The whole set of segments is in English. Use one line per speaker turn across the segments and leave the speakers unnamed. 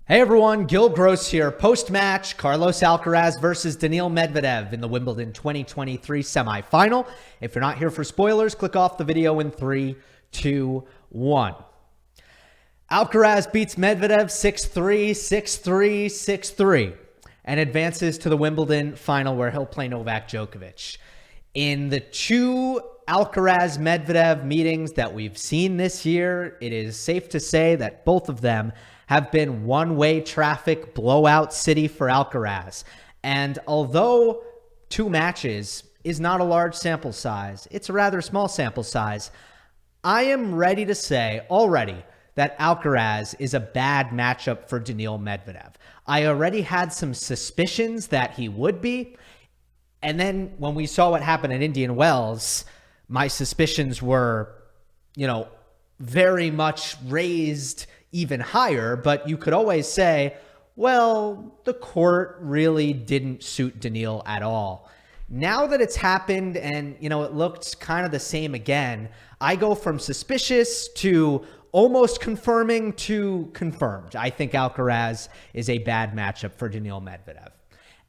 Hey everyone, Gill Gross here. Post-match, Carlos Alcaraz versus Daniil Medvedev in the Wimbledon 2023 semifinal. If you're not here for spoilers, click off the video in 3, 2, 1. Alcaraz beats Medvedev 6-3, 6-3, 6-3, and advances to the Wimbledon final where he'll play Novak Djokovic. In the two Alcaraz-Medvedev meetings that we've seen this year, it is safe to say that both of them have been one-way traffic blowout city for Alcaraz. And although two matches is not a large sample size, it's a rather small sample size, I am ready to say already that Alcaraz is a bad matchup for Daniil Medvedev. I already had some suspicions that he would be. And then when we saw what happened at Indian Wells, my suspicions were, very much raised even higher, but you could always say, well, the court really didn't suit Daniil at all. Now that it's happened and, it looked kind of the same again, I go from suspicious to almost confirming to confirmed. I think Alcaraz is a bad matchup for Daniil Medvedev.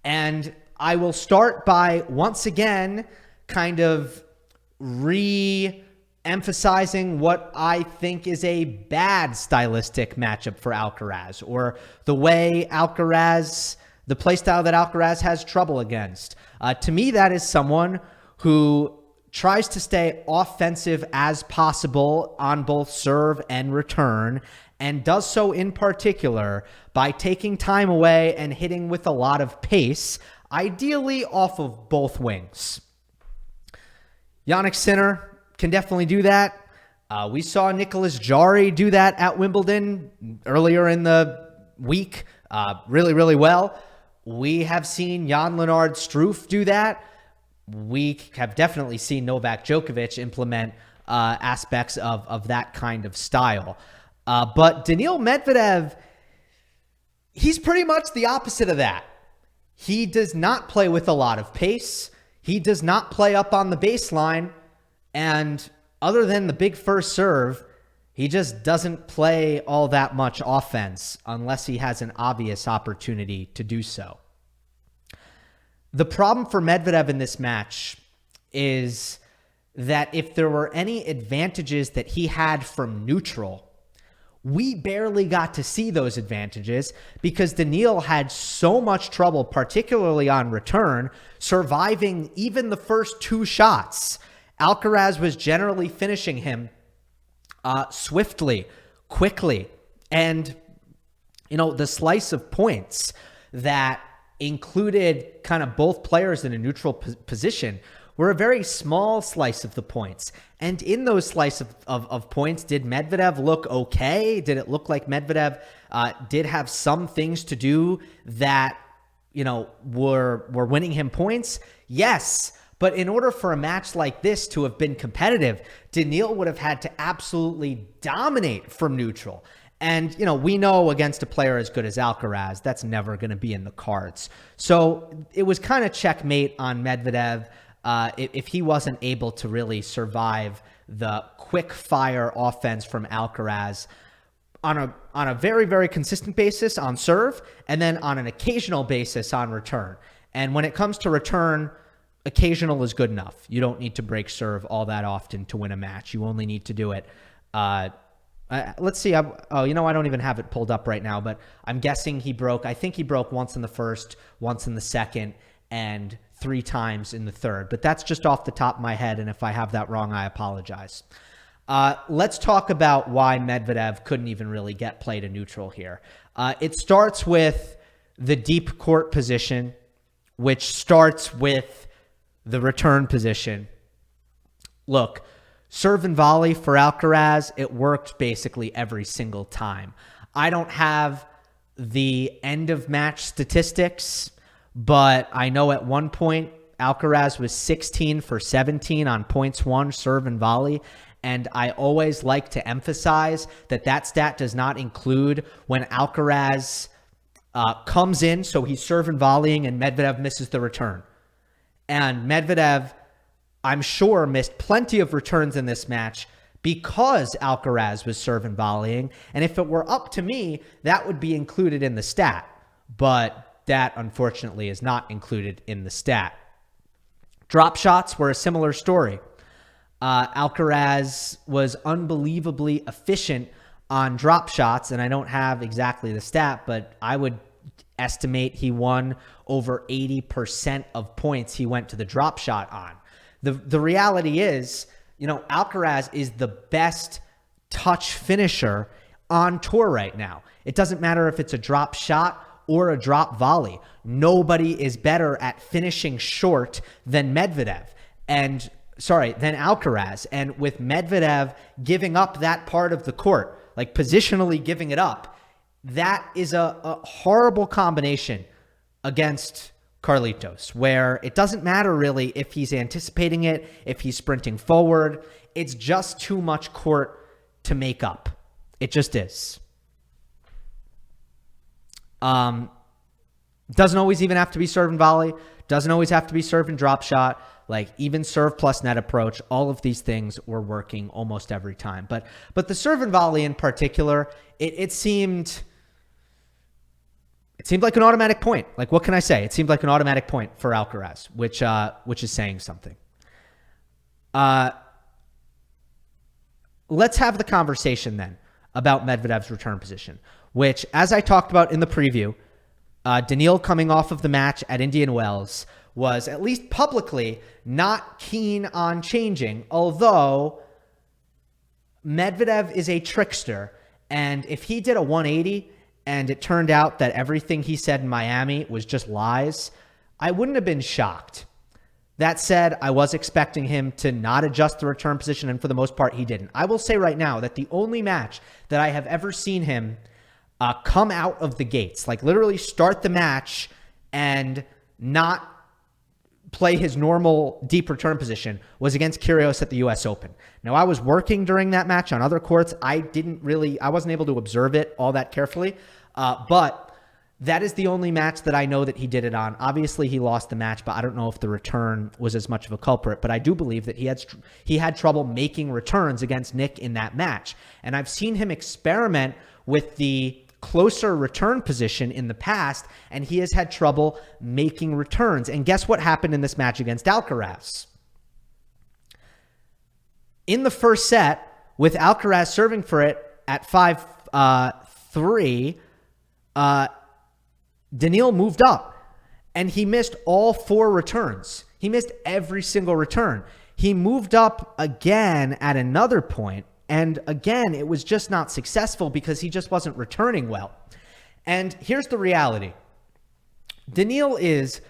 And I will start by once again kind of emphasizing what I think is a bad stylistic matchup for Alcaraz, or the way the play style that Alcaraz has trouble against. To me, that is someone who tries to stay offensive as possible on both serve and return, and does so in particular by taking time away and hitting with a lot of pace, ideally off of both wings. Jannik Sinner can definitely do that. We saw Nicolas Jarry do that at Wimbledon earlier in the week really, really well. We have seen Jan-Lennard Struff do that. We have definitely seen Novak Djokovic implement aspects of that kind of style. But Daniil Medvedev, he's pretty much the opposite of that. He does not play with a lot of pace. He does not play up on the baseline. And other than the big first serve, he just doesn't play all that much offense unless he has an obvious opportunity to do so. The problem for Medvedev in this match is that if there were any advantages that he had from neutral, we barely got to see those advantages because Daniil had so much trouble, particularly on return, surviving even the first two shots. Alcaraz was generally finishing him swiftly, quickly, and, the slice of points that included kind of both players in a neutral position were a very small slice of the points. And in those slice of points, did Medvedev look okay? Did it look like Medvedev did have some things to do that, were winning him points? Yes. But in order for a match like this to have been competitive, Daniil would have had to absolutely dominate from neutral. And, we know against a player as good as Alcaraz, that's never going to be in the cards. So it was kind of checkmate on Medvedev if he wasn't able to really survive the quick fire offense from Alcaraz on a very, very consistent basis on serve, and then on an occasional basis on return. And when it comes to return, occasional is good enough. You don't need to break serve all that often to win a match. You only need to do it. Let's see. I don't even have it pulled up right now, but I'm guessing I think he broke once in the first, once in the second, and 3 times in the third. But that's just off the top of my head, and if I have that wrong, I apologize. Let's talk about why Medvedev couldn't even really get play to neutral here. It starts with the deep court position, which starts with the return position. Look, serve and volley for Alcaraz, it worked basically every single time. I don't have the end of match statistics, but I know at one point Alcaraz was 16 for 17 on points won, serve and volley. And I always like to emphasize that stat does not include when Alcaraz comes in, so he's serve and volleying and Medvedev misses the return. And Medvedev, I'm sure, missed plenty of returns in this match because Alcaraz was serve and volleying. And if it were up to me, that would be included in the stat. But that, unfortunately, is not included in the stat. Drop shots were a similar story. Alcaraz was unbelievably efficient on drop shots, and I don't have exactly the stat, but I would estimate he won over 80% of points he went to the drop shot on. The reality is, Alcaraz is the best touch finisher on tour right now. It doesn't matter if it's a drop shot or a drop volley. Nobody is better at finishing short than Alcaraz. And with Medvedev giving up that part of the court, like positionally giving it up, that is a horrible combination against Carlitos, where it doesn't matter really if he's anticipating it, if he's sprinting forward. It's just too much court to make up. It just is. Doesn't always even have to be serve and volley. Doesn't always have to be serve and drop shot. Like even serve plus net approach, all of these things were working almost every time. But the serve and volley in particular, it seemed like an automatic point. Like, what can I say? It seemed like an automatic point for Alcaraz, which is saying something. Let's have the conversation then about Medvedev's return position, which, as I talked about in the preview, Daniil coming off of the match at Indian Wells was at least publicly not keen on changing, although Medvedev is a trickster, and if he did a 180 and it turned out that everything he said in Miami was just lies, I wouldn't have been shocked. That said, I was expecting him to not adjust the return position, and for the most part, he didn't. I will say right now that the only match that I have ever seen him come out of the gates, like literally start the match and not play his normal deep return position, was against Kyrgios at the US Open. Now, I was working during that match on other courts. I wasn't able to observe it all that carefully, but that is the only match that I know that he did it on. Obviously, he lost the match, but I don't know if the return was as much of a culprit. But I do believe that he had trouble making returns against Nick in that match. And I've seen him experiment with the closer return position in the past, and he has had trouble making returns. And guess what happened in this match against Alcaraz? In the first set, with Alcaraz serving for it at 5-3, Daniil moved up, and he missed all 4 returns. He missed every single return. He moved up again at another point, and again, it was just not successful because he just wasn't returning well. And here's the reality. Daniil is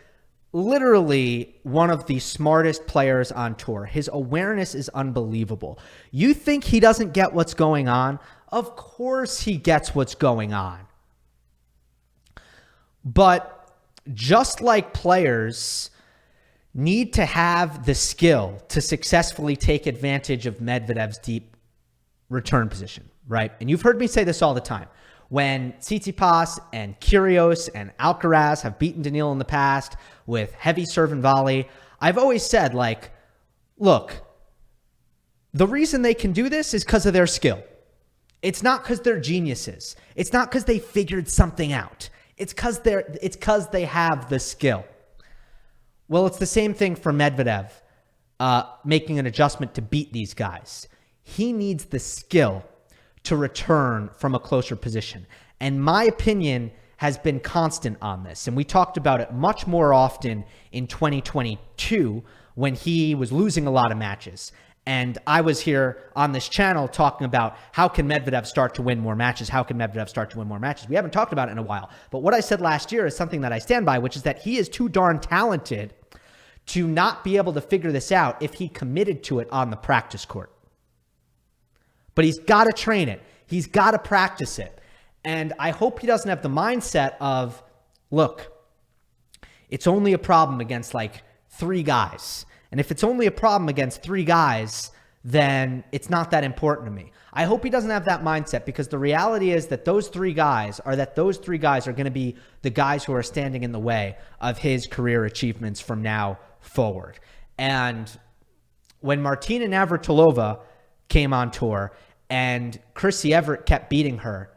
literally one of the smartest players on tour. His awareness is unbelievable. You think he doesn't get what's going on? Of course he gets what's going on. But just like players need to have the skill to successfully take advantage of Medvedev's deep return position, right? And you've heard me say this all the time. When Tsitsipas and Kyrgios and Alcaraz have beaten Daniil in the past with heavy serve and volley, I've always said, like, look, the reason they can do this is because of their skill. It's not because they're geniuses. It's not because they figured something out. It's because they have the skill. Well, it's the same thing for Medvedev making an adjustment to beat these guys. He needs the skill to return from a closer position. And my opinion has been constant on this. And we talked about it much more often in 2022 when he was losing a lot of matches. And I was here on this channel talking about how can Medvedev start to win more matches? How can Medvedev start to win more matches? We haven't talked about it in a while. But what I said last year is something that I stand by, which is that he is too darn talented to not be able to figure this out if he committed to it on the practice court. But he's got to train it. He's got to practice it. And I hope he doesn't have the mindset of, look, it's only a problem against like 3 guys. And if it's only a problem against 3 guys, then it's not that important to me. I hope he doesn't have that mindset, because the reality is that those 3 guys are going to be the guys who are standing in the way of his career achievements from now forward. And when Martina Navratilova came on tour and Chrissy Everett kept beating her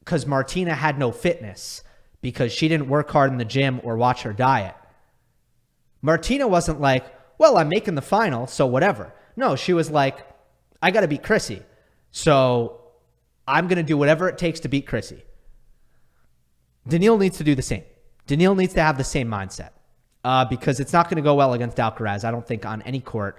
because Martina had no fitness, because she didn't work hard in the gym or watch her diet. Martina wasn't like, well, I'm making the final, so whatever. No, she was like, I got to beat Chrissy, so I'm going to do whatever it takes to beat Chrissy. Daniil needs to do the same. Daniil needs to have the same mindset because it's not going to go well against Alcaraz, I don't think, on any court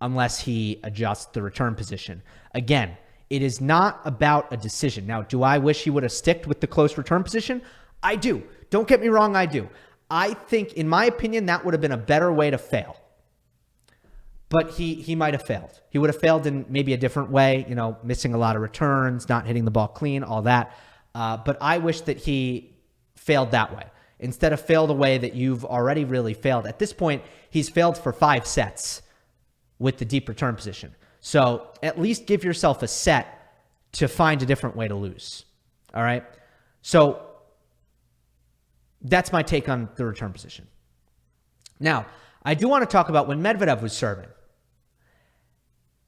unless he adjusts the return position. Again, it is not about a decision. Now, do I wish he would have sticked with the close return position? I do. Don't get me wrong, I do. I think, in my opinion, that would have been a better way to fail. But he might have failed. He would have failed in maybe a different way, missing a lot of returns, not hitting the ball clean, all that. But I wish that he failed that way instead of failed a way that you've already really failed. At this point, he's failed for 5 sets with the deep return position. So at least give yourself a set to find a different way to lose. All right? So that's my take on the return position. Now, I do want to talk about when Medvedev was serving.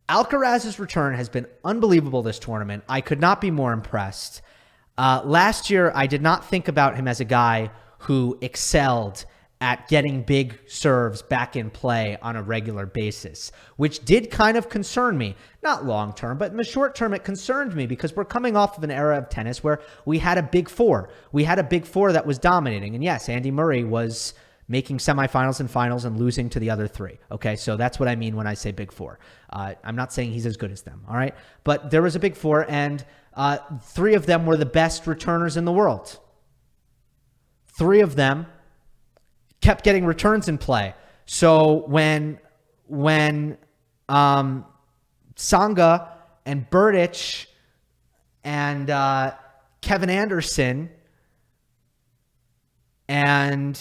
Alcaraz's return has been unbelievable this tournament. I could not be more impressed. Last year, I did not think about him as a guy who excelled at getting big serves back in play on a regular basis, which did kind of concern me. Not long term, but in the short term, it concerned me because we're coming off of an era of tennis where we had a big four. We had a big four that was dominating. And yes, Andy Murray was making semifinals and finals and losing to the other 3. Okay, so that's what I mean when I say big four. I'm not saying he's as good as them, all right? But there was a big four, and 3 of them were the best returners in the world. 3 of them kept getting returns in play. So when Tsonga and Berdych and Kevin Anderson, and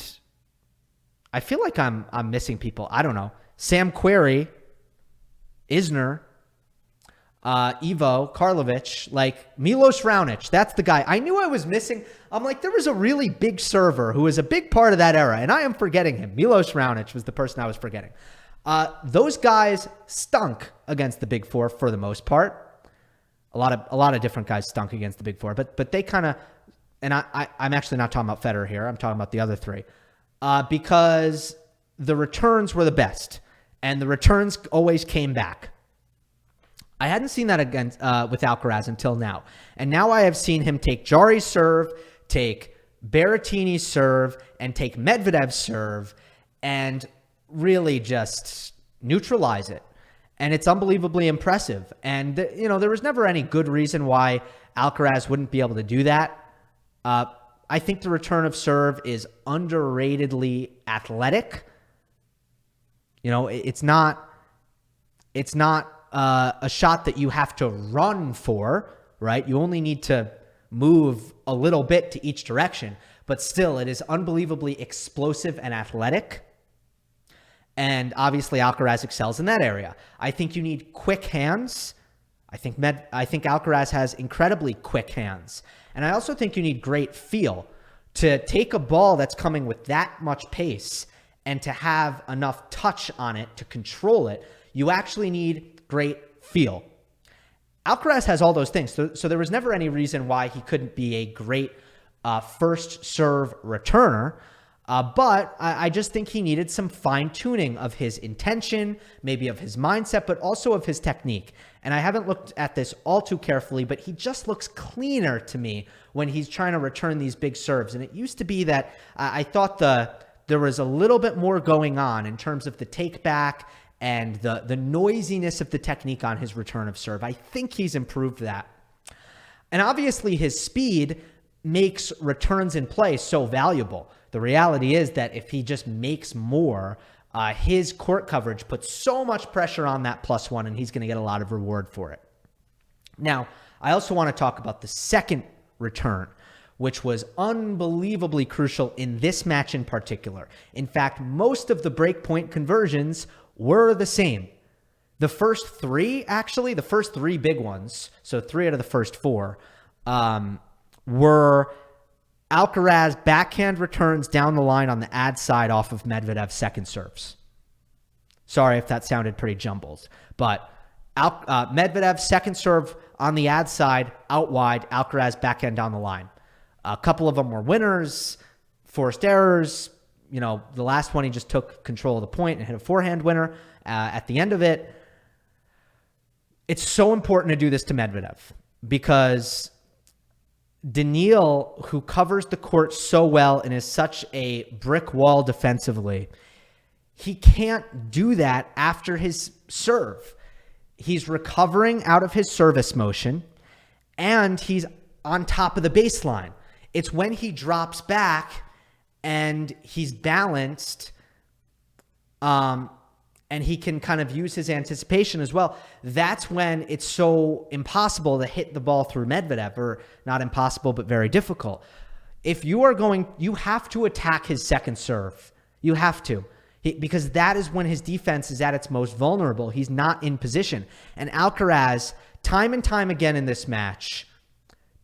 I feel like I'm missing people. I don't know. Sam Querrey, Isner, Ivo Karlovic, like Milos Raonic. That's the guy. I knew I was missing. I'm like, there was a really big server who was a big part of that era, and I am forgetting him. Milos Raonic was the person I was forgetting. Those guys stunk against the big four for the most part. A lot of different guys stunk against the big four, but they kind of, and I'm actually not talking about Federer here. I'm talking about the other 3, because the returns were the best, and the returns always came back. I hadn't seen that against with Alcaraz until now. And now I have seen him take Jari's serve, take Berrettini's serve, and take Medvedev's serve, and really just neutralize it. And it's unbelievably impressive. And, there was never any good reason why Alcaraz wouldn't be able to do that. I think the return of serve is underratedly athletic. It's not a shot that you have to run for, right? You only need to move a little bit to each direction, but still it is unbelievably explosive and athletic. And obviously Alcaraz excels in that area. I think you need quick hands. I think Alcaraz has incredibly quick hands. And I also think you need great feel to take a ball that's coming with that much pace and to have enough touch on it to control it. You actually need great feel. Alcaraz has all those things. So there was never any reason why he couldn't be a great first serve returner. But I just think he needed some fine tuning of his intention, maybe of his mindset, but also of his technique. And I haven't looked at this all too carefully, but he just looks cleaner to me when he's trying to return these big serves. And it used to be that I thought there was a little bit more going on in terms of the take back and the noisiness of the technique on his return of serve. I think he's improved that. And obviously his speed makes returns in play so valuable. The reality is that if he just makes more, his court coverage puts so much pressure on that +1, and he's going to get a lot of reward for it. Now, I also want to talk about the second return, which was unbelievably crucial in this match in particular. In fact, most of the breakpoint conversions were the same. The first 3 big ones, so 3 out of the first 4, were Alcaraz backhand returns down the line on the ad side off of Medvedev's second serves. Sorry if that sounded pretty jumbled. But Medvedev, second serve on the ad side, out wide, Alcaraz backhand down the line. A couple of them were winners, forced errors. The last one, he just took control of the point and hit a forehand winner at the end of it. It's so important to do this to Medvedev because Daniil, who covers the court so well and is such a brick wall defensively, he can't do that after his serve. He's recovering out of his service motion, and he's on top of the baseline. It's when he drops back and he's balanced, and he can kind of use his anticipation as well. That's when it's so impossible to hit the ball through Medvedev, or not impossible, but very difficult. If you are going, you have to attack his second serve. You have to. Because that is when his defense is at its most vulnerable. He's not in position. And Alcaraz, time and time again in this match,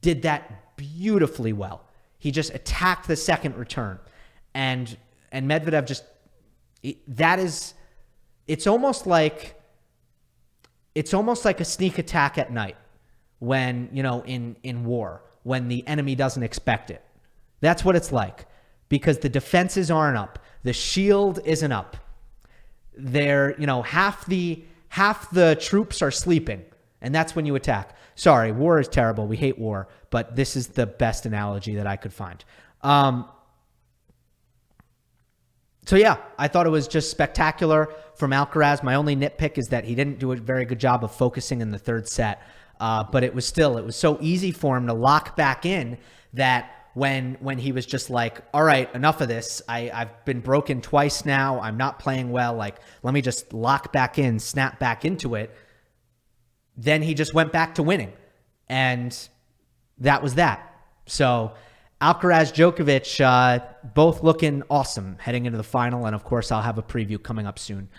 did that beautifully well. He just attacked the second return. And Medvedev just, it's almost like a sneak attack at night when, in war, when the enemy doesn't expect it. That's what it's like, because the defenses aren't up. The shield isn't up. They're, half the troops are sleeping, and that's when you attack. Sorry, war is terrible. We hate war, but this is the best analogy that I could find. So yeah, I thought it was just spectacular from Alcaraz. My only nitpick is that he didn't do a very good job of focusing in the third set. But it was so easy for him to lock back in that when he was just like, all right, enough of this. I've been broken twice now. I'm not playing well. Like, let me just lock back in, snap back into it. Then he just went back to winning. And that was that. So Alcaraz, Djokovic, both looking awesome heading into the final. And of course, I'll have a preview coming up soon,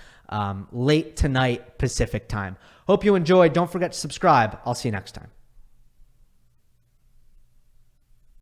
late tonight Pacific time. Hope you enjoyed. Don't forget to subscribe. I'll see you next time.